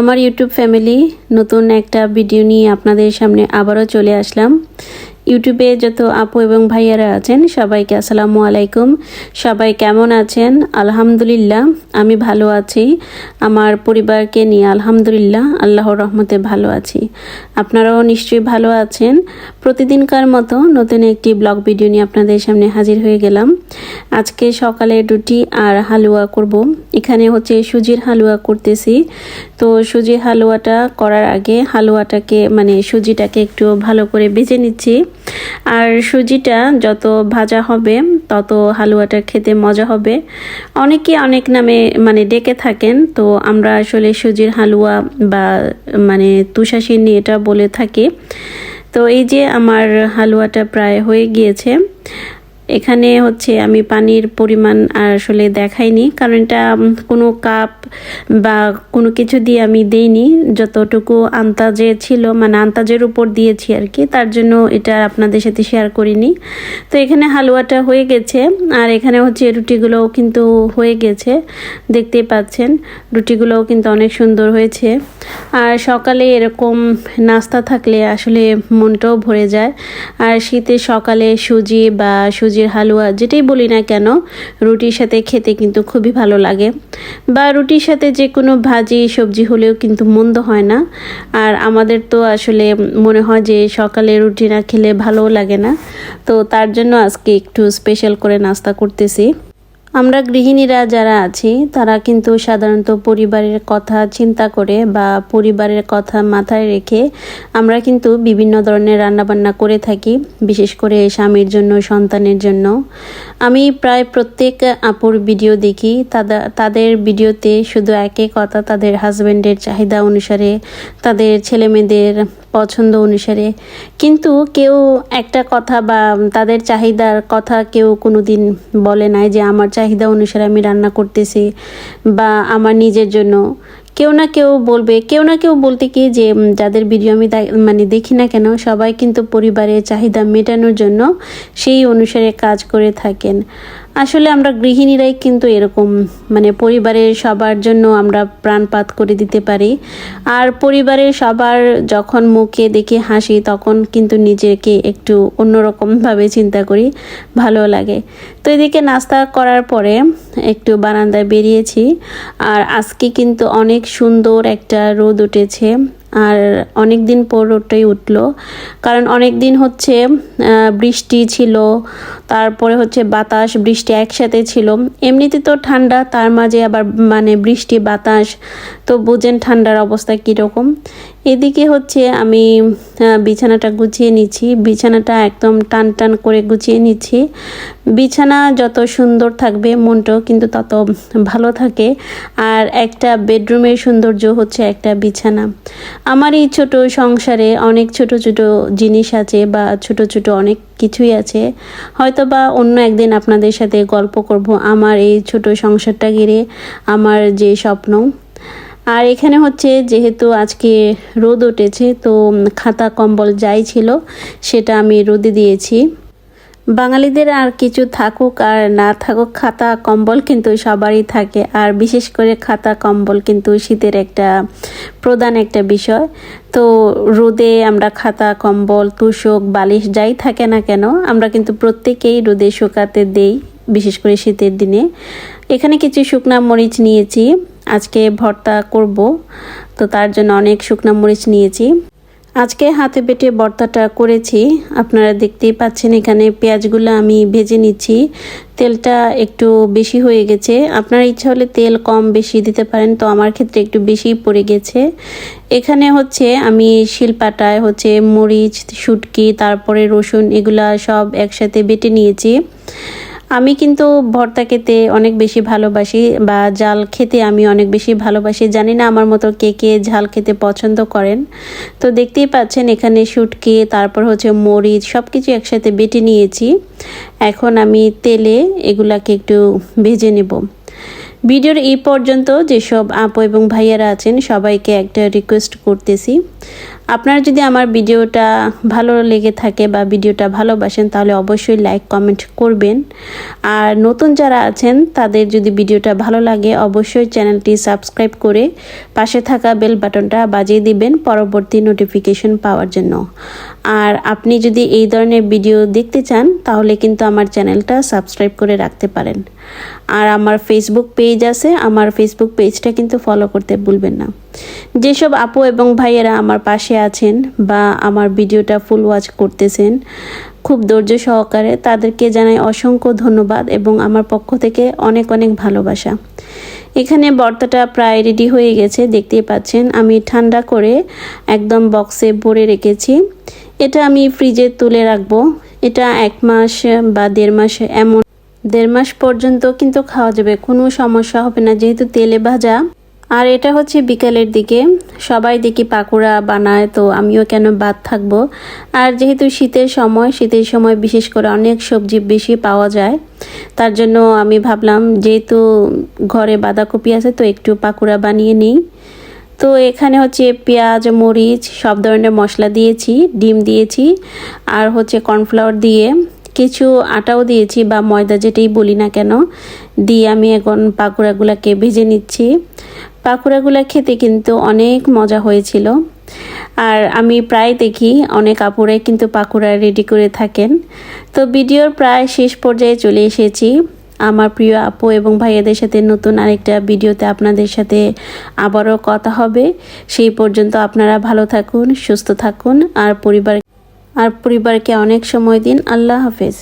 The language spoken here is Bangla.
আমার ইউটিউব ফ্যামিলি নতুন একটা ভিডিও নিয়ে আপনাদের সামনে আবারও চলে আসলাম। ইউটিউবে যত আপু এবং ভাইয়ারা আছেন সবাইকে আসসালামু আলাইকুম। সবাই কেমন আছেন? আলহামদুলিল্লাহ আমি ভালো আছি। আমার পরিবারকে নিয়ে আলহামদুলিল্লাহ আল্লাহর রহমতে ভালো আছি। আপনারাও নিশ্চয়ই ভালো আছেন। প্রতিদিনকার মতো নতুন একটি ব্লগ ভিডিও নিয়ে আপনাদের সামনে হাজির হয়ে গেলাম। আজকে সকালে রুটি আর হালুয়া করব। এখানে হচ্ছে সুজির হালুয়া করতেছি। তো সুজির হালুয়াটা করার আগে হালুয়াটাকে সুজিটাকে একটু ভালো করে ভেজে নিচ্ছি। আর সুজিটা যত ভাজা হবে তত হালুয়াটা খেতে মজা হবে। অনেকে অনেক নামে ডেকে থাকেন, তো আমরা আসলে সুজির হালুয়া বা তুষাসিন্নি এটা বলে থাকি। তো এই যে আমার হালুয়াটা প্রায় হয়ে গিয়েছে। এখানে হচ্ছে আমি পানির পরিমাণ আর আসলে দেখাইনি, কারণ এটা কোনো কাপ বা কোনো কিছু দিয়ে আমি দেইনি। যতটুকু আন্দাজে ছিল আন্দাজের উপর দিয়েছি আর কি, তার জন্য এটা আপনাদের সাথে শেয়ার করিনি। তো এখানে হালুয়াটা হয়ে গেছে, আর এখানে হচ্ছে রুটিগুলোও কিন্তু হয়ে গেছে। দেখতেই পাচ্ছেন রুটিগুলোও কিন্তু অনেক সুন্দর হয়েছে। আর সকালে এরকম নাস্তা থাকলে আসলে মনটাও ভরে যায়। আর শীতের সকালে সুজি বা সুজির হালুয়া যেটাই বলি না কেন, রুটির সাথে খেতে কিন্তু খুবই ভালো লাগে। বা রুটির সাথে যে কোনো ভাজি সবজি হলেও কিন্তু মন্দ হয় না। আর আমাদের তো আসলে মনে হয় যে সকালে রুটি না খেলে ভালোও লাগে না। তো তার জন্য আজকে একটু স্পেশাল করে নাস্তা করতেছি। আমরা গৃহিণীরা যারা আছি তারা কিন্তু সাধারণত পরিবারের কথা চিন্তা করে বা পরিবারের কথা মাথায় রেখে আমরা কিন্তু বিভিন্ন ধরনের রান্নাবান্না করে থাকি, বিশেষ করে স্বামীর জন্য, সন্তানের জন্য। আমি প্রায় প্রত্যেক আপুর ভিডিও দেখি, তাদের ভিডিওতে শুধু একই কথা, তাদের হাজব্যান্ডের চাহিদা অনুসারে, তাদের ছেলেমেয়েদের পছন্দ অনুসারে। কিন্তু কেউ একটা কথা বা তাদের চাহিদার কথা কেউ কোনো দিন বলে নাই যে আমার চাহিদা অনুসারে আমি রান্না করতেছি বা আমার নিজের জন্য। কেউ না কেউ বলবে, কেউ না কেউ বলতে কি যে যাদের ভিডিও আমি দেখি না কেন, সবাই কিন্তু পরিবারের চাহিদা মেটানোর জন্য সেই অনুসারে কাজ করে থাকেন। আসলে আমরা গৃহিণীরাই কিন্তু এরকম, পরিবারের সবার জন্য আমরা প্রাণপাত করে দিতে পারি। আর পরিবারের সবার যখন মুখে দেখে হাসি, তখন কিন্তু নিজেকে একটু অন্যরকমভাবে চিন্তা করি, ভালো লাগে। তো এদিকে নাস্তা করার পরে একটু বারান্দায় বেরিয়েছি। আর আজকে কিন্তু অনেক সুন্দর একটা রোদ উঠেছে। আর অনেক দিন পর রোদটাই উঠলো, কারণ অনেক দিন হচ্ছে বৃষ্টি ছিল, তারপরে হচ্ছে বাতাস বৃষ্টি একসাথে ছিল। এমনিতে তো ঠান্ডা, তার মাঝে আবার বৃষ্টি বাতাস, তো বুঝেন ঠান্ডার অবস্থা কীরকম। এদিকে হচ্ছে আমি বিছানাটা গুছিয়ে নিচ্ছি। বিছানাটা একদম টান টান করে গুছিয়ে নিচ্ছি। বিছানা যত সুন্দর থাকবে মনটাও কিন্তু তত ভালো থাকে। আর একটা বেডরুমের সৌন্দর্য হচ্ছে একটা বিছানা। আমার এই ছোট সংসারে অনেক ছোট ছোট জিনিস আছে বা ছোট ছোট অনেক কিছুই আছে, হয়তো বা অন্য একদিন আপনাদের সাথে গল্প করব আমার এই ছোট সংসারটা ঘিরে আমার যে স্বপ্ন। আর এখানে হচ্ছে যেহেতু আজকে রোদ উঠেছে, তো খাতা কম্বল যাই ছিল সেটা আমি রোদে দিয়েছি। বাঙালিদের আর কিছু থাকুক আর না থাকুক, খাতা কম্বল কিন্তু সবারই থাকে। আর বিশেষ করে খাতা কম্বল কিন্তু শীতের একটা প্রধান একটা বিষয়। তো রোদে আমরা খাতা কম্বল তোশক বালিশ যাই থাকে না কেন, আমরা কিন্তু প্রত্যেকেই রোদে শুকাতে দেই, বিশেষ করে শীতের দিনে। এখানে কিছু শুকনা মরিচ নিয়েছি, আজকে ভর্তা করব, তো তার জন্য অনেক শুকনা মরিচ নিয়েছি। আজকে হাতে বেটে ভর্তাটা করেছি। আপনারা দেখতেই পাচ্ছেন এখানে পেঁয়াজগুলো আমি ভেজে নিচ্ছি। তেলটা একটু বেশি হয়ে গেছে, আপনার ইচ্ছা হলে তেল কম বেশি দিতে পারেন, তো আমার ক্ষেত্রে একটু বেশি পড়ে গেছে। এখানে হচ্ছে আমি শিলপাটায় হচ্ছে মরিচ, শুটকি, তারপরে রসুন এগুলা সব একসাথে বেটে নিয়েছি। আমি কিন্তু ভর্তা খেতে অনেক বেশি ভালোবাসি বা ঝাল খেতে আমি অনেক বেশি ভালোবাসি। জানি না আমার মতো কে কে ঝাল খেতে পছন্দ করেন। তো দেখতেই পাচ্ছেন এখানে শুটকি, তারপর হচ্ছে মরিচ সব কিছু একসাথে বেটে নিয়েছি। এখন আমি তেলে এগুলাকে একটু ভেজে নেব। ভিডিওর এই পর্যন্ত যেসব আপু এবং ভাইয়ারা আছেন সবাইকে একটা রিকোয়েস্ট করতেছি, আপনারা যদি আমার ভিডিওটা ভালো লেগে থাকে বা ভিডিওটা ভালোবাসেন তাহলে অবশ্যই লাইক কমেন্ট করবেন। আর নতুন যারা আছেন তাদের যদি ভিডিওটা ভালো লাগে অবশ্যই চ্যানেলটি সাবস্ক্রাইব করে পাশে থাকা বেল বাটনটা বাজিয়ে দিবেন পরবর্তী নোটিফিকেশন পাওয়ার জন্য। আর আপনি যদি এই ধরনের ভিডিও দেখতে চান তাহলে কিন্তু আমার চ্যানেলটা সাবস্ক্রাইব করে রাখতে পারেন। আর আমার ফেসবুক পেজ আছে, আমার ফেসবুক পেজটা কিন্তু ফলো করতে ভুলবেন না। যেসব আপু এবং ভাইয়েরা আমার পাশে আছেন বা আমার ভিডিওটা ফুল ওয়াচ করতেছেন খুব ধৈর্য সহকারে, তাদেরকে জানাই অসংখ্য ধন্যবাদ এবং আমার পক্ষ থেকে অনেক অনেক ভালোবাসা। এখানে ভর্তাটা প্রায় রেডি হয়ে গেছে, দেখতেই পাচ্ছেন। আমি ঠান্ডা করে একদম বক্সে ভরে রেখেছি। এটা আমি ফ্রিজে তুলে রাখবো। এটা 1 মাস বা 1.5 মাস, এমন 1.5 মাস পর্যন্ত কিন্তু খাওয়া যাবে, কোনো সমস্যা হবে না যেহেতু তেলে ভাজা। আর এটা হচ্ছে বিকালের দিকে, সবাই দেখি পাকোড়া বানায়, তো আমিও কেন বাদ থাকবো। আর যেহেতু শীতের সময় বিশেষ করে অনেক সবজি বেশি পাওয়া যায়, তার জন্য আমি ভাবলাম যেহেতু ঘরে বাঁধাকপি আছে তো একটু পাকোড়া বানিয়ে নিই। তো এখানে হচ্ছে পেঁয়াজ, মরিচ, সব ধরনের মশলা দিয়েছি, ডিম দিয়েছি, আর হচ্ছে কর্নফ্লাওয়ার দিয়ে কিছু আটাও দিয়েছি বা ময়দা যেটাই বলি না কেন, দিয়ে আমি এখন পাকোড়াগুলোকে ভেজে নিচ্ছি। পাকোড়াগুলো খেতে কিন্তু অনেক মজা হয়েছিল। আর আমি প্রায় দেখি অনেক আপুরাই কিন্তু পাকোড়া রেডি করে থাকেন। তো ভিডিওর প্রায় শেষ পর্যায়ে চলে এসেছি। আমার প্রিয় আপু এবং ভাইয়াদের সাথে নতুন আরেকটা ভিডিওতে আপনাদের সাথে আবারও কথা হবে। সেই পর্যন্ত আপনারা ভালো থাকুন, সুস্থ থাকুন, আর পরিবারকে অনেক সময় দিন। আল্লাহ হাফেজ।